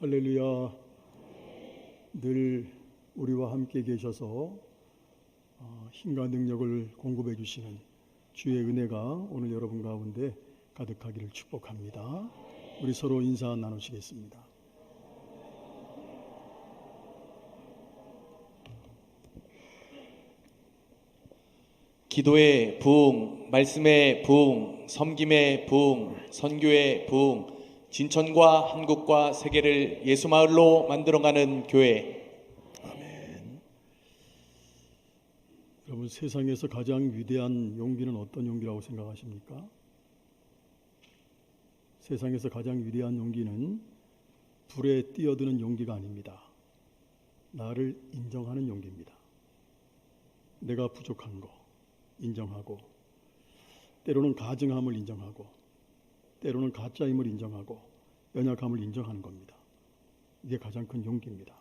할렐루야. 늘 우리와 함께 계셔서 힘과 능력을 공급해 주시는 주의 은혜가 오늘 여러분 가운데 가득하기를 축복합니다. 우리 서로 인사 나누시겠습니다. 기도의 부흥, 말씀의 부흥, 섬김의 부흥, 선교의 부흥, 진천과 한국과 세계를 예수마을로 만들어가는 교회. 아멘. 여러분, 세상에서 가장 위대한 용기는 어떤 용기라고 생각하십니까? 세상에서 가장 위대한 용기는 불에 뛰어드는 용기가 아닙니다. 나를 인정하는 용기입니다. 내가 부족한 거 인정하고, 때로는 가증함을 인정하고, 때로는 가짜임을 인정하고, 연약함을 인정하는 겁니다. 이게 가장 큰 용기입니다.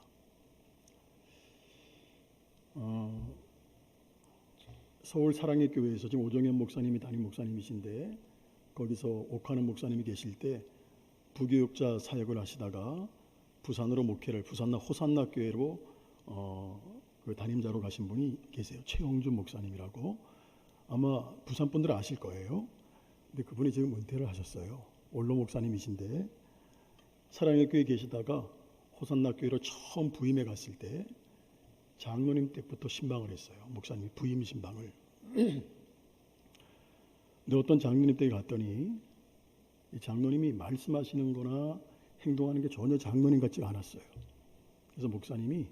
서울 사랑의 교회에서 지금 오정현 목사님이 담임 목사님이신데, 거기서 옥하는 목사님이 계실 때 부교육자 사역을 하시다가 부산으로 목회를, 부산나 호산나 교회로 그 담임자로 가신 분이 계세요. 최용준 목사님이라고. 아마 부산 분들은 아실 거예요. 근데 그분이 지금 은퇴를 하셨어요. 원로 목사님이신데, 사랑의 교회에 계시다가 호산나 교회로 처음 부임해 갔을 때 장로님 때부터 신방을 했어요. 목사님이 부임 신방을. 근데 어떤 장로님 댁에 갔더니 이 장로님이 말씀하시는 거나 행동하는 게 전혀 장로님 같지가 않았어요. 그래서 목사님이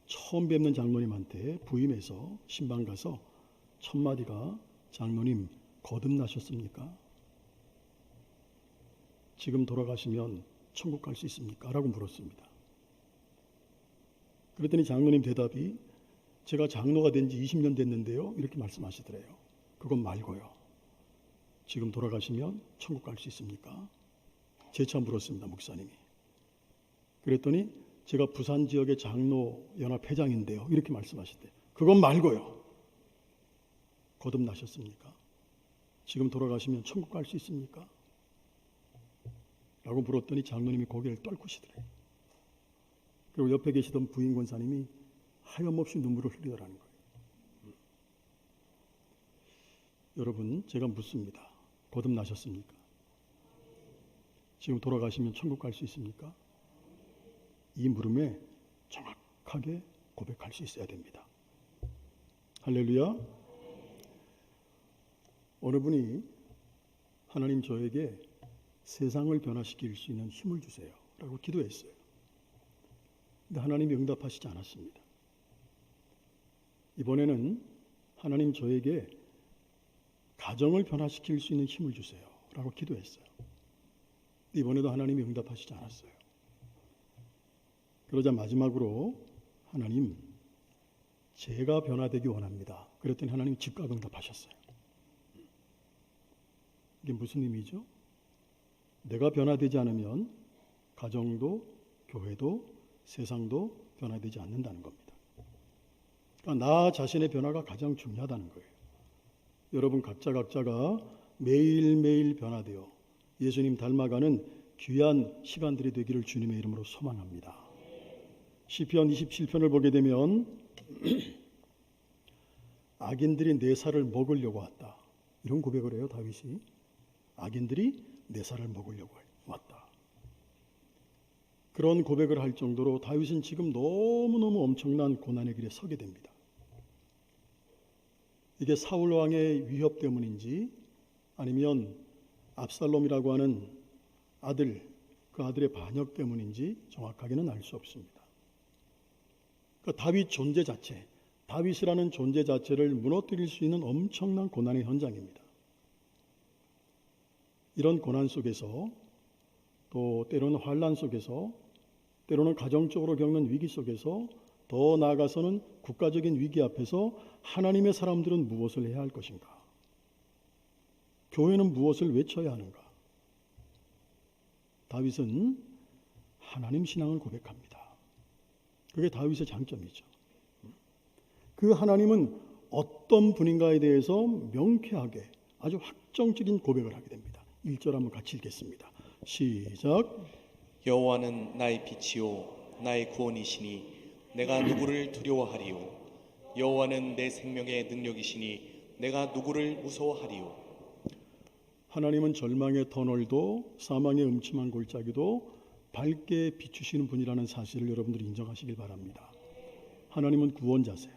처음 뵙는 장로님한테 부임해서 신방 가서 첫 마디가, 장로님 거듭나셨습니까? 지금 돌아가시면 천국 갈 수 있습니까? 라고 물었습니다. 그랬더니 장로님 대답이, 제가 장로가 된 지 20년 됐는데요, 이렇게 말씀하시더래요. 그건 말고요, 지금 돌아가시면 천국 갈 수 있습니까? 재차 물었습니다, 목사님이. 그랬더니 제가 부산 지역의 장로연합 회장인데요, 이렇게 말씀하시대요. 그건 말고요, 거듭나셨습니까? 지금 돌아가시면 천국 갈 수 있습니까? 라고 물었더니 장로님이 고개를 떨구시더래요. 그리고 옆에 계시던 부인 권사님이 하염없이 눈물을 흘리더라는 거예요. 여러분, 제가 묻습니다. 거듭나셨습니까? 지금 돌아가시면 천국 갈 수 있습니까? 이 물음에 정확하게 고백할 수 있어야 됩니다. 할렐루야. 어느 분이, 하나님 저에게 세상을 변화시킬 수 있는 힘을 주세요 라고 기도했어요. 근데 하나님이 응답하시지 않았습니다. 이번에는, 하나님 저에게 가정을 변화시킬 수 있는 힘을 주세요 라고 기도했어요. 이번에도 하나님이 응답하시지 않았어요. 그러자 마지막으로, 하나님 제가 변화되기 원합니다. 그랬더니 하나님이 즉각 응답하셨어요. 이게 무슨 의미죠? 내가 변화되지 않으면 가정도, 교회도, 세상도 변화되지 않는다는 겁니다. 그러니까 나 자신의 변화가 가장 중요하다는 거예요. 여러분 각자가 매일매일 변화되어 예수님 닮아가는 귀한 시간들이 되기를 주님의 이름으로 소망합니다. 시편 27편을 보게 되면 악인들이 내 살을 먹으려고 왔다, 이런 고백을 해요, 다윗이. 악인들이 내 살을 먹으려고 왔다. 그런 고백을 할 정도로 다윗은 지금 너무너무 엄청난 고난의 길에 서게 됩니다. 이게 사울 왕의 위협 때문인지, 아니면 압살롬이라고 하는 아들, 그 아들의 반역 때문인지 정확하게는 알 수 없습니다. 그러니까 다윗 존재 자체, 다윗이라는 존재 자체를 무너뜨릴 수 있는 엄청난 고난의 현장입니다. 이런 고난 속에서, 또 때로는 환난 속에서, 때로는 가정적으로 겪는 위기 속에서, 더 나아가서는 국가적인 위기 앞에서 하나님의 사람들은 무엇을 해야 할 것인가? 교회는 무엇을 외쳐야 하는가? 다윗은 하나님 신앙을 고백합니다. 그게 다윗의 장점이죠. 그 하나님은 어떤 분인가에 대해서 명쾌하게 아주 확정적인 고백을 하게 됩니다. 1절 한번 같이 읽겠습니다. 시작. 여호와는 나의 빛이요 나의 구원이시니 내가 누구를 두려워하리요. 여호와는 내 생명의 능력이시니 내가 누구를 무서워하리요. 하나님은 절망의 터널도 사망의 음침한 골짜기도 밝게 비추시는 분이라는 사실을 여러분들이 인정하시길 바랍니다. 하나님은 구원자세요.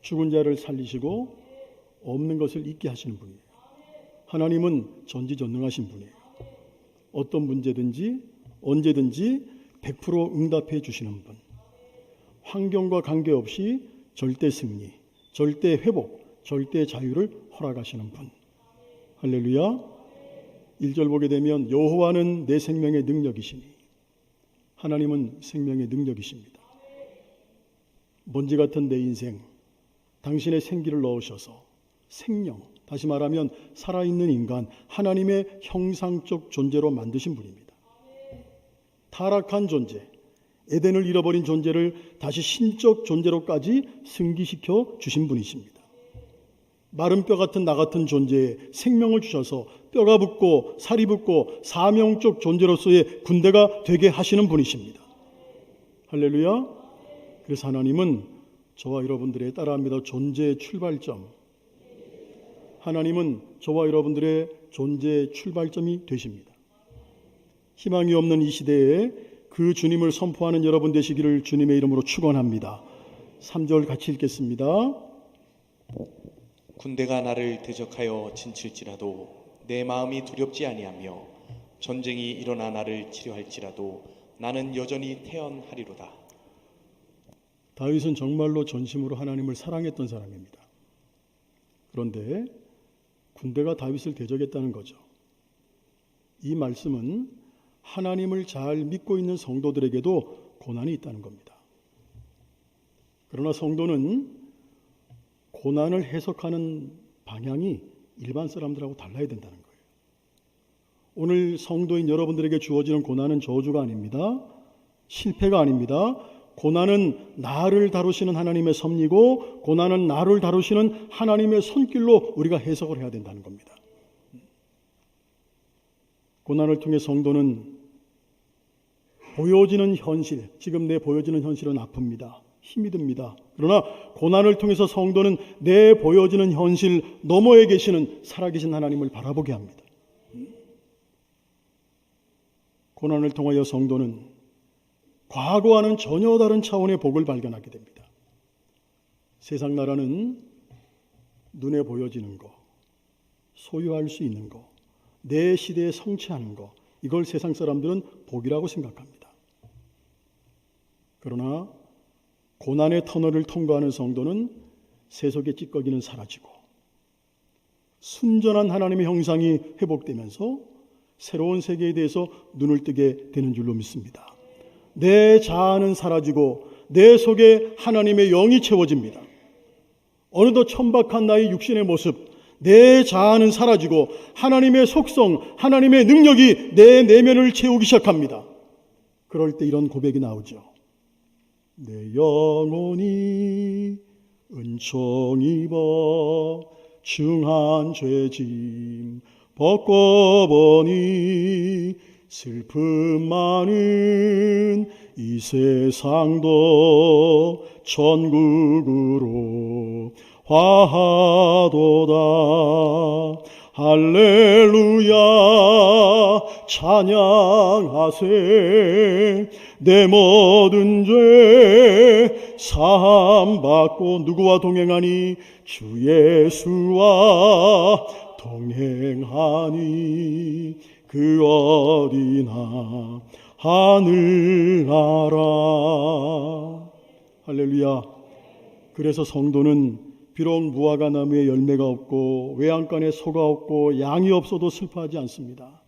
죽은 자를 살리시고 없는 것을 있게 하시는 분이에요. 하나님은 전지전능하신 분이에요. 어떤 문제든지 언제든지 100% 응답해 주시는 분. 환경과 관계없이 절대 승리, 절대 회복, 절대 자유를 허락하시는 분. 할렐루야. 1절 보게 되면 여호와는 내 생명의 능력이시니, 하나님은 생명의 능력이십니다. 먼지 같은 내 인생, 당신의 생기를 넣으셔서 생명, 다시 말하면 살아있는 인간, 하나님의 형상적 존재로 만드신 분입니다. 타락한 존재, 에덴을 잃어버린 존재를 다시 신적 존재로까지 승기시켜 주신 분이십니다. 마른 뼈 같은 나 같은 존재에 생명을 주셔서 뼈가 붙고 살이 붙고 사명적 존재로서의 군대가 되게 하시는 분이십니다. 할렐루야. 그래서 하나님은 저와 여러분들의, 따라합니다, 존재의 출발점, 하나님은 저와 여러분들의 존재의 출발점이 되십니다. 희망이 없는 이 시대에 그 주님을 선포하는 여러분 되시기를 주님의 이름으로 축원합니다. 3절 같이 읽겠습니다. 군대가 나를 대적하여 진칠지라도 내 마음이 두렵지 아니하며 전쟁이 일어나 나를 치료할지라도 나는 여전히 태연하리로다. 다윗은 정말로 전심으로 하나님을 사랑했던 사람입니다. 그런데 군대가 다윗을 대적했다는 거죠. 이 말씀은 하나님을 잘 믿고 있는 성도들에게도 고난이 있다는 겁니다. 그러나 성도는 고난을 해석하는 방향이 일반 사람들하고 달라야 된다는 거예요. 오늘 성도인 여러분들에게 주어지는 고난은 저주가 아닙니다. 실패가 아닙니다. 고난은 나를 다루시는 하나님의 섭리고, 고난은 나를 다루시는 하나님의 손길로 우리가 해석을 해야 된다는 겁니다. 고난을 통해 성도는 보여지는 현실, 지금 내 보여지는 현실은 아픕니다. 힘이 듭니다. 그러나 고난을 통해서 성도는 내 보여지는 현실 너머에 계시는 살아계신 하나님을 바라보게 합니다. 고난을 통하여 성도는 과거와는 전혀 다른 차원의 복을 발견하게 됩니다. 세상 나라는 눈에 보여지는 것, 소유할 수 있는 것, 내 시대에 성취하는 것, 이걸 세상 사람들은 복이라고 생각합니다. 그러나 고난의 터널을 통과하는 성도는 세속의 찌꺼기는 사라지고 순전한 하나님의 형상이 회복되면서 새로운 세계에 대해서 눈을 뜨게 되는 줄로 믿습니다. 내 자아는 사라지고 내 속에 하나님의 영이 채워집니다. 어느덧 천박한 나의 육신의 모습, 내 자아는 사라지고 하나님의 속성, 하나님의 능력이 내 내면을 채우기 시작합니다. 그럴 때 이런 고백이 나오죠. 내 영혼이 은총 입어 중한 죄짐 벗고보니 슬픔 많은 이 세상도 천국으로 화하도다. 할렐루야 찬양하세. 내 모든 죄 사함받고 누구와 동행하니? 주 예수와 동행하니 그 어디나 하늘나라. 할렐루야. 그래서 성도는 비록 무화과 나무에 열매가 없고 외양간에 소가 없고 양이 없어도 슬퍼하지 않습니다.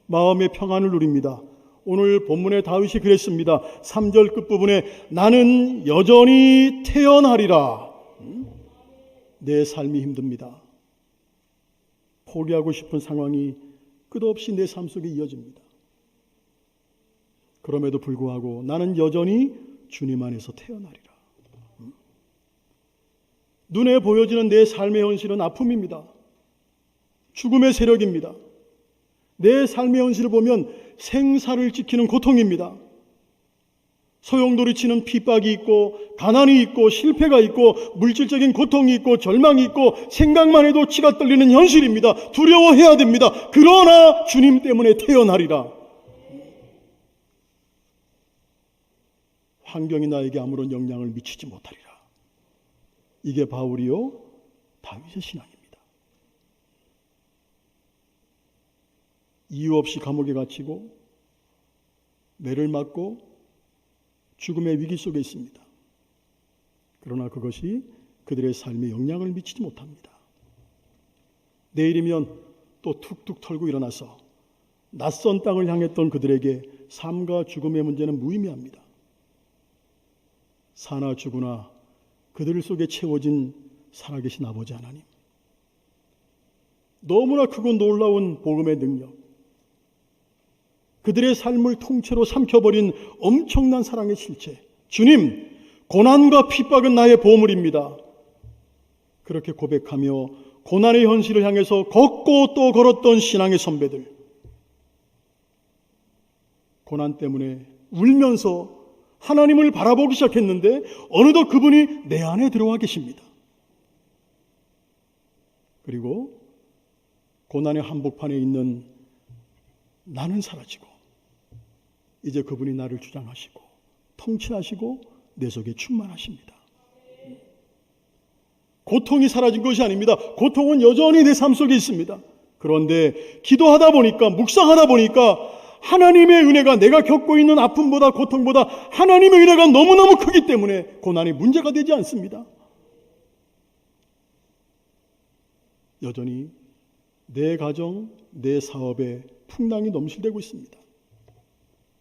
마음의 평안을 누립니다. 오늘 본문의 다윗이 그랬습니다. 3절 끝부분에 나는 여전히 태연하리라. 내 삶이 힘듭니다. 포기하고 싶은 상황이 끝없이 내 삶 속에 이어집니다. 그럼에도 불구하고 나는 여전히 주님 안에서 태어나리라. 눈에 보여지는 내 삶의 현실은 아픔입니다. 죽음의 세력입니다. 내 삶의 현실을 보면 생사를 지키는 고통입니다. 소용돌이치는 핍박이 있고 가난이 있고 실패가 있고 물질적인 고통이 있고 절망이 있고 생각만 해도 치가 떨리는 현실입니다. 두려워해야 됩니다. 그러나 주님 때문에 태어나리라. 환경이 나에게 아무런 영향을 미치지 못하리라. 이게 바울이요 다윗의 신앙입니다. 이유 없이 감옥에 갇히고 매를 맞고 죽음의 위기 속에 있습니다. 그러나 그것이 그들의 삶에 영향을 미치지 못합니다. 내일이면 또 툭툭 털고 일어나서 낯선 땅을 향했던 그들에게 삶과 죽음의 문제는 무의미합니다. 사나 죽으나 그들 속에 채워진 살아계신 아버지 하나님, 너무나 크고 놀라운 복음의 능력, 그들의 삶을 통째로 삼켜버린 엄청난 사랑의 실체, 주님, 고난과 핍박은 나의 보물입니다. 그렇게 고백하며 고난의 현실을 향해서 걷고 또 걸었던 신앙의 선배들, 고난 때문에 울면서 하나님을 바라보기 시작했는데 어느덧 그분이 내 안에 들어와 계십니다. 그리고 고난의 한복판에 있는 나는 사라지고 이제 그분이 나를 주장하시고 통치하시고 내 속에 충만하십니다. 고통이 사라진 것이 아닙니다. 고통은 여전히 내 삶 속에 있습니다. 그런데 기도하다 보니까, 묵상하다 보니까 하나님의 은혜가, 내가 겪고 있는 아픔보다 고통보다 하나님의 은혜가 너무너무 크기 때문에 고난이 문제가 되지 않습니다. 여전히 내 가정, 내 사업에 풍랑이 넘실대고 있습니다.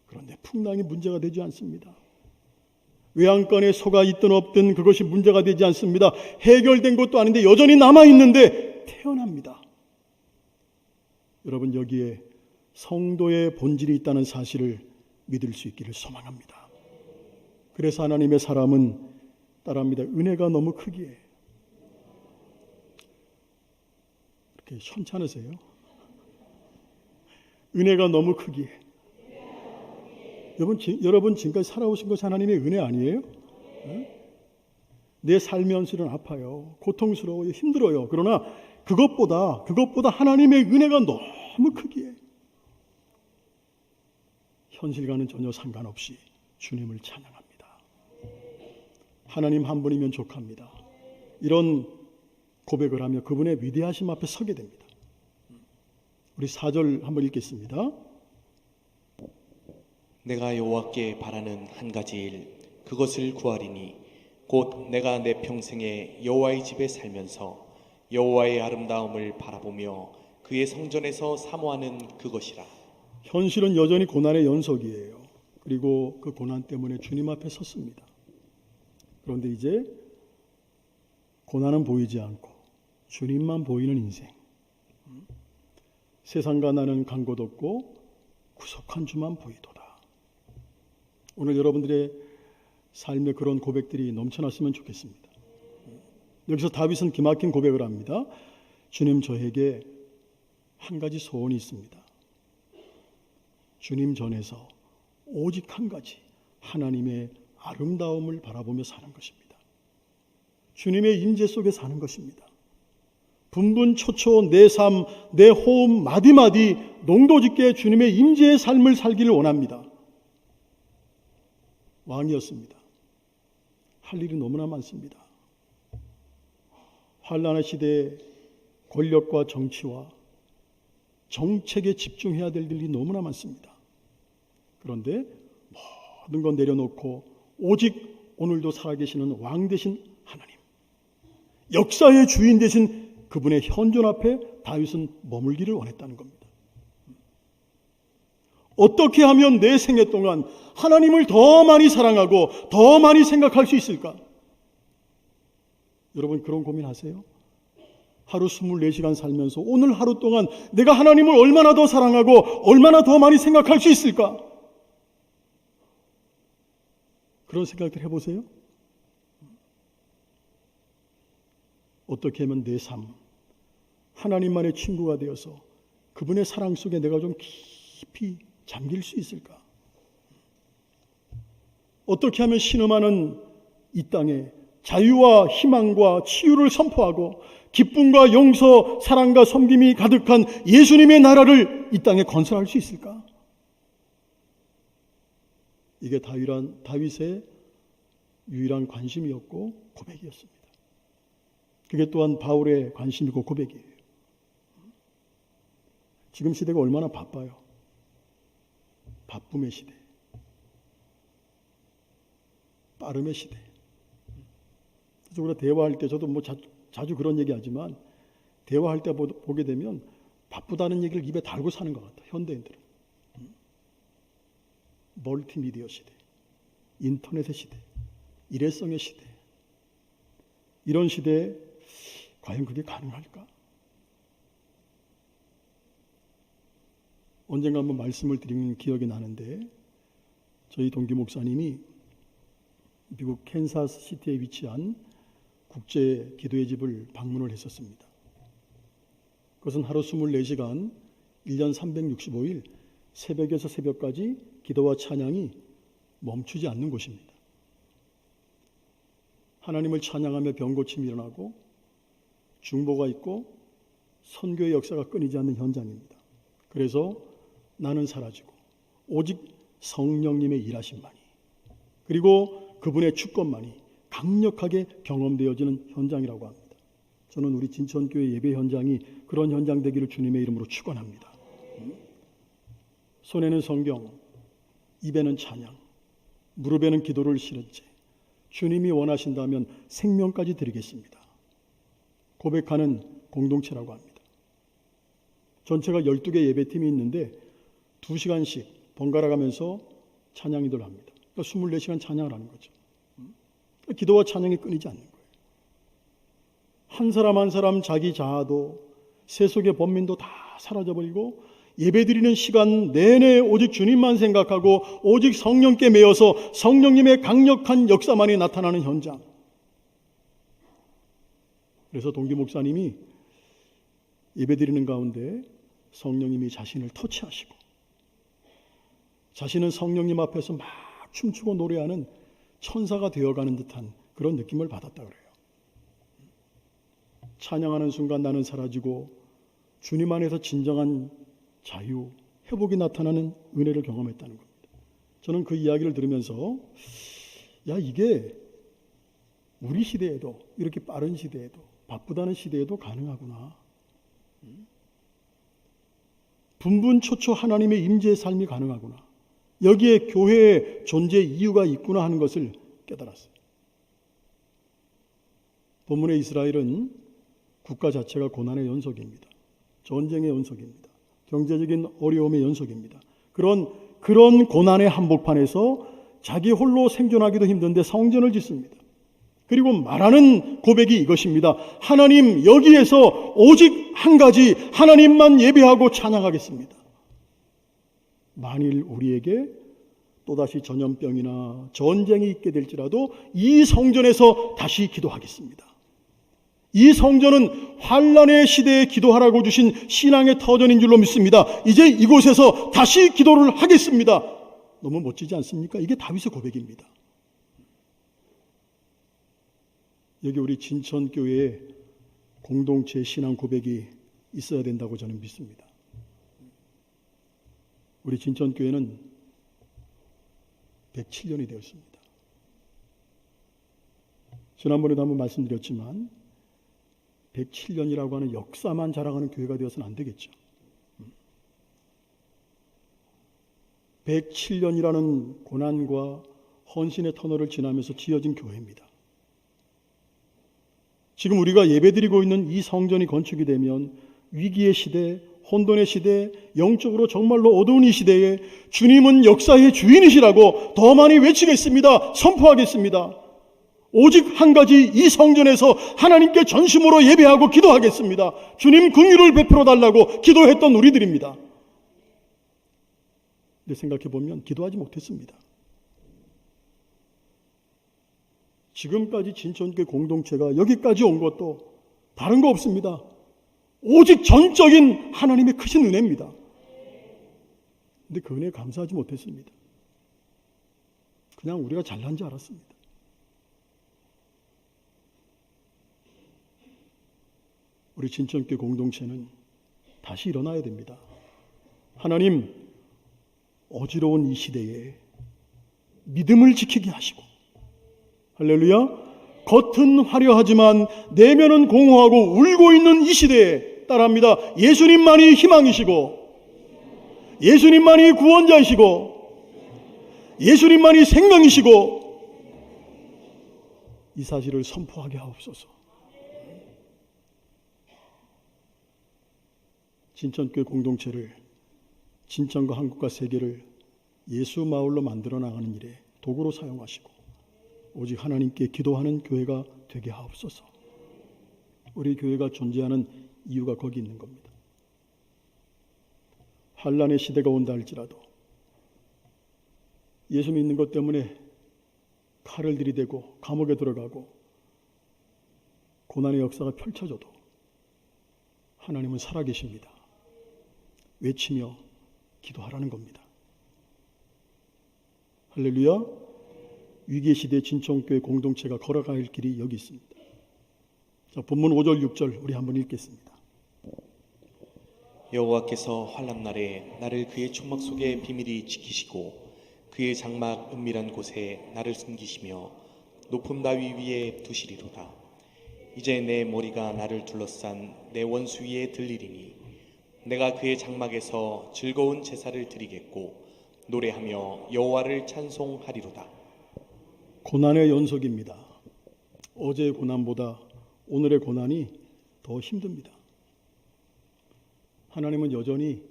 그런데 풍랑이 문제가 되지 않습니다. 외양간에 소가 있든 없든 그것이 문제가 되지 않습니다. 해결된 것도 아닌데 여전히 남아있는데 태어납니다. 여러분, 여기에 성도의 본질이 있다는 사실을 믿을 수 있기를 소망합니다. 그래서 하나님의 사람은 따라합니다. 은혜가 너무 크기에. 이렇게 현찮으세요? 은혜가 너무 크기에. 여러분 지금까지 살아오신 것이 하나님의 은혜 아니에요? 내 삶의 현실은 아파요. 고통스러워요. 힘들어요. 그러나 그것보다 하나님의 은혜가 너무 크기에 현실과는 전혀 상관없이 주님을 찬양합니다. 하나님 한 분이면 족합니다. 이런 고백을 하며 그분의 위대하심 앞에 서게 됩니다. 우리 4절 한번 읽겠습니다. 내가 여호와께 바라는 한 가지 일, 그것을 구하리니 곧 내가 내 평생에 여호와의 집에 살면서 여호와의 아름다움을 바라보며 그의 성전에서 사모하는 그것이라. 현실은 여전히 고난의 연속이에요. 그리고 그 고난 때문에 주님 앞에 섰습니다. 그런데 이제 고난은 보이지 않고 주님만 보이는 인생. 세상과 나는 간 곳 없고 구속한 주만 보이도다. 오늘 여러분들의 삶에 그런 고백들이 넘쳐났으면 좋겠습니다. 여기서 다윗은 기막힌 고백을 합니다. 주님, 저에게 한 가지 소원이 있습니다. 주님 전에서 오직 한 가지, 하나님의 아름다움을 바라보며 사는 것입니다. 주님의 임재 속에 사는 것입니다. 분분초초 내 삶, 내 호흡 마디마디 농도짓게 주님의 임재의 삶을 살기를 원합니다. 왕이었습니다. 할 일이 너무나 많습니다. 환란의 시대에 권력과 정치와 정책에 집중해야 될 일이 너무나 많습니다. 그런데 모든 건 내려놓고 오직 오늘도 살아계시는 왕 되신 하나님, 역사의 주인 되신 그분의 현존 앞에 다윗은 머물기를 원했다는 겁니다. 어떻게 하면 내 생애 동안 하나님을 더 많이 사랑하고 더 많이 생각할 수 있을까? 여러분, 그런 고민하세요? 하루 24시간 살면서 오늘 하루 동안 내가 하나님을 얼마나 더 사랑하고 얼마나 더 많이 생각할 수 있을까? 그런 생각들 해보세요. 어떻게 하면 내 삶, 하나님만의 친구가 되어서 그분의 사랑 속에 내가 좀 깊이 잠길 수 있을까? 어떻게 하면 신음하는 이 땅에 자유와 희망과 치유를 선포하고 기쁨과 용서, 사랑과 섬김이 가득한 예수님의 나라를 이 땅에 건설할 수 있을까? 이게 다윗의 유일한 관심이었고 고백이었습니다. 그게 또한 바울의 관심이고 고백이에요. 지금 시대가 얼마나 바빠요. 바쁨의 시대, 빠름의 시대. 그래서 우리가 대화할 때, 저도 뭐 자주 그런 얘기하지만 대화할 때 보게 되면 바쁘다는 얘기를 입에 달고 사는 것 같아요. 현대인들은. 멀티미디어 시대, 인터넷의 시대, 일회성의 시대. 이런 시대에 과연 그게 가능할까? 언젠가 한번 말씀을 드린 기억이 나는데, 저희 동기 목사님이 미국 캔사스 시티에 위치한 국제 기도의 집을 방문을 했었습니다. 그것은 하루 24시간 1년 365일 새벽에서 새벽까지 기도와 찬양이 멈추지 않는 곳입니다. 하나님을 찬양하며 병고침이 일어나고 중보가 있고 선교의 역사가 끊이지 않는 현장입니다. 그래서 나는 사라지고 오직 성령님의 일하심만이, 그리고 그분의 주권만이 강력하게 경험되어지는 현장이라고 합니다. 저는 우리 진천교회 예배 현장이 그런 현장 되기를 주님의 이름으로 축원합니다. 손에는 성경, 입에는 찬양, 무릎에는 기도를 실은 채 주님이 원하신다면 생명까지 드리겠습니다. 고백하는 공동체라고 합니다. 전체가 12개 예배팀이 있는데 2시간씩 번갈아 가면서 찬양이들 합니다. 그러니까 24시간 찬양을 하는 거죠. 기도와 찬양이 끊이지 않는 거예요. 한 사람 한 사람 자기 자아도 세속의 번민도 다 사라져버리고 예배드리는 시간 내내 오직 주님만 생각하고 오직 성령께 매여서 성령님의 강력한 역사만이 나타나는 현장. 그래서 동기 목사님이 예배드리는 가운데 성령님이 자신을 터치하시고 자신은 성령님 앞에서 막 춤추고 노래하는 천사가 되어가는 듯한 그런 느낌을 받았다 그래요. 찬양하는 순간 나는 사라지고 주님 안에서 진정한 자유, 회복이 나타나는 은혜를 경험했다는 겁니다. 저는 그 이야기를 들으면서 이게 우리 시대에도, 이렇게 빠른 시대에도, 바쁘다는 시대에도 가능하구나. 분분초초 하나님의 임재의 삶이 가능하구나. 여기에 교회의 존재 이유가 있구나 하는 것을 깨달았어요. 본문의 이스라엘은 국가 자체가 고난의 연속입니다. 전쟁의 연속입니다. 경제적인 어려움의 연속입니다. 그런 고난의 한복판에서 자기 홀로 생존하기도 힘든데 성전을 짓습니다. 그리고 말하는 고백이 이것입니다. 하나님, 여기에서 오직 한 가지 하나님만 예배하고 찬양하겠습니다. 만일 우리에게 또다시 전염병이나 전쟁이 있게 될지라도 이 성전에서 다시 기도하겠습니다. 이 성전은 환난의 시대에 기도하라고 주신 신앙의 터전인 줄로 믿습니다. 이제 이곳에서 다시 기도를 하겠습니다. 너무 멋지지 않습니까? 이게 다윗의 고백입니다. 여기 우리 진천교회에 공동체 신앙 고백이 있어야 된다고 저는 믿습니다. 우리 진천교회는 107년이 되었습니다. 지난번에도 한번 말씀드렸지만 107년이라고 하는 역사만 자랑하는 교회가 되어서는 안 되겠죠. 107년이라는 고난과 헌신의 터널을 지나면서 지어진 교회입니다. 지금 우리가 예배드리고 있는 이 성전이 건축이 되면 위기의 시대, 혼돈의 시대, 영적으로 정말로 어두운 이 시대에 주님은 역사의 주인이시라고 더 많이 외치겠습니다. 선포하겠습니다. 오직 한 가지 이 성전에서 하나님께 전심으로 예배하고 기도하겠습니다. 주님 긍휼을 베풀어 달라고 기도했던 우리들입니다. 근데 생각해보면 기도하지 못했습니다. 지금까지 진천교회 공동체가 여기까지 온 것도 다른 거 없습니다. 오직 전적인 하나님의 크신 은혜입니다. 근데 그 은혜에 감사하지 못했습니다. 그냥 우리가 잘난 줄 알았습니다. 우리 진천교회 공동체는 다시 일어나야 됩니다. 하나님, 어지러운 이 시대에 믿음을 지키게 하시고, 할렐루야, 겉은 화려하지만 내면은 공허하고 울고 있는 이 시대에 따라합니다. 예수님만이 희망이시고, 예수님만이 구원자이시고, 예수님만이 생명이시고, 이 사실을 선포하게 하옵소서. 진천교회 공동체를, 진천과 한국과 세계를 예수 마을로 만들어 나가는 일에 도구로 사용하시고 오직 하나님께 기도하는 교회가 되게 하옵소서. 우리 교회가 존재하는 이유가 거기 있는 겁니다. 환난의 시대가 온다 할지라도 예수 믿는 것 때문에 칼을 들이대고 감옥에 들어가고 고난의 역사가 펼쳐져도 하나님은 살아계십니다. 외치며 기도하라는 겁니다. 할렐루야. 위기의 시대 진천교회 공동체가 걸어갈 길이 여기 있습니다. 자, 본문 5절 6절 우리 한번 읽겠습니다. 여호와께서 환난 날에 나를 그의 총막 속에 비밀히 지키시고 그의 장막 은밀한 곳에 나를 숨기시며 높은 바위 위에 두시리로다. 이제 내 머리가 나를 둘러싼 내 원수 위에 들리리니 내가 그의 장막에서 즐거운 제사를 드리겠고 노래하며 여호와를 찬송하리로다. 고난의 연속입니다. 어제의 고난보다 오늘의 고난이 더 힘듭니다. 하나님은 여전히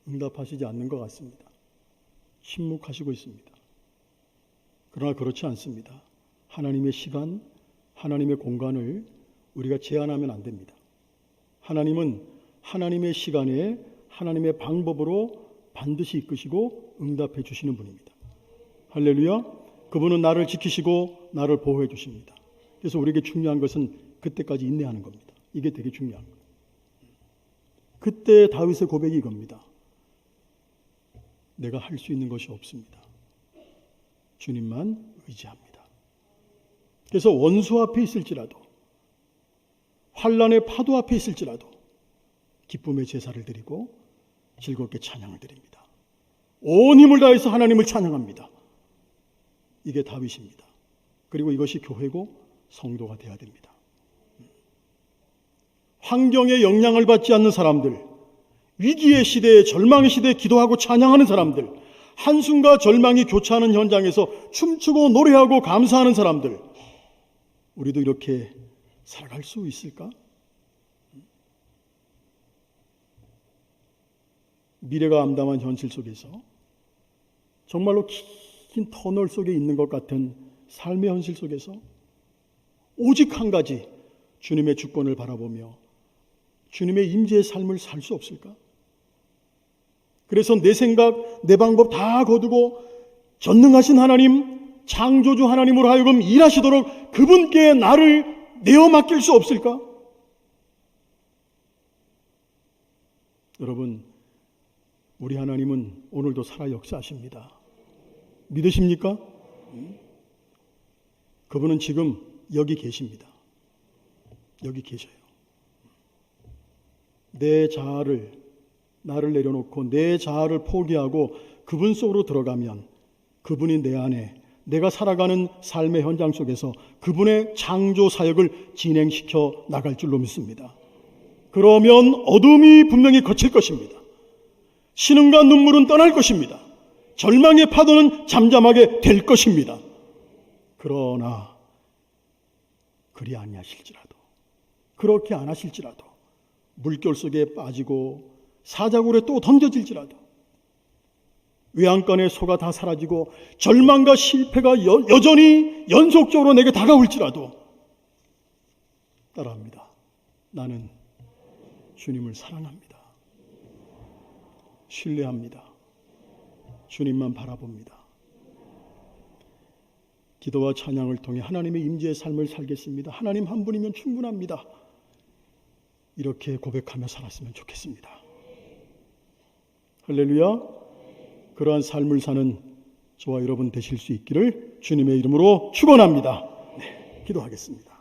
응답하시지 않는 것 같습니다. 침묵하시고 있습니다. 그러나 그렇지 않습니다. 하나님의 시간, 하나님의 공간을 우리가 제한하면 안 됩니다. 하나님은 하나님의 시간에 하나님의 방법으로 반드시 이끄시고 응답해 주시는 분입니다. 할렐루야. 그분은 나를 지키시고 나를 보호해 주십니다. 그래서 우리에게 중요한 것은 그때까지 인내하는 겁니다. 이게 되게 중요한 거예요. 그때 다윗의 고백이 이겁니다. 내가 할 수 있는 것이 없습니다. 주님만 의지합니다. 그래서 원수 앞에 있을지라도 환난의 파도 앞에 있을지라도 기쁨의 제사를 드리고 즐겁게 찬양을 드립니다. 온 힘을 다해서 하나님을 찬양합니다. 이게 다윗입니다. 그리고 이것이 교회고 성도가 되어야 됩니다. 환경에 영향을 받지 않는 사람들, 위기의 시대에 절망의 시대에 기도하고 찬양하는 사람들, 한숨과 절망이 교차하는 현장에서 춤추고 노래하고 감사하는 사람들, 우리도 이렇게 살아갈 수 있을까? 미래가 암담한 현실 속에서 정말로 긴 터널 속에 있는 것 같은 삶의 현실 속에서 오직 한 가지 주님의 주권을 바라보며 주님의 임재의 삶을 살 수 없을까? 그래서 내 생각, 내 방법 다 거두고 전능하신 하나님, 창조주 하나님으로 하여금 일하시도록 그분께 나를 내어 맡길 수 없을까? 여러분, 우리 하나님은 오늘도 살아 역사하십니다. 믿으십니까? 그분은 지금 여기 계십니다. 여기 계셔요. 내 자아를, 나를 내려놓고 내 자아를 포기하고 그분 속으로 들어가면 그분이 내 안에 내가 살아가는 삶의 현장 속에서 그분의 창조 사역을 진행시켜 나갈 줄로 믿습니다. 그러면 어둠이 분명히 거칠 것입니다. 신음과 눈물은 떠날 것입니다. 절망의 파도는 잠잠하게 될 것입니다. 그러나 그리 아니하실지라도, 그렇게 안 하실지라도, 물결 속에 빠지고 사자굴에 또 던져질지라도, 외양간의 소가 다 사라지고 절망과 실패가 여전히 연속적으로 내게 다가올지라도 따라합니다. 나는 주님을 사랑합니다. 신뢰합니다. 주님만 바라봅니다. 기도와 찬양을 통해 하나님의 임재의 삶을 살겠습니다. 하나님 한 분이면 충분합니다. 이렇게 고백하며 살았으면 좋겠습니다. 할렐루야. 그러한 삶을 사는 저와 여러분 되실 수 있기를 주님의 이름으로 축원합니다. 네, 기도하겠습니다.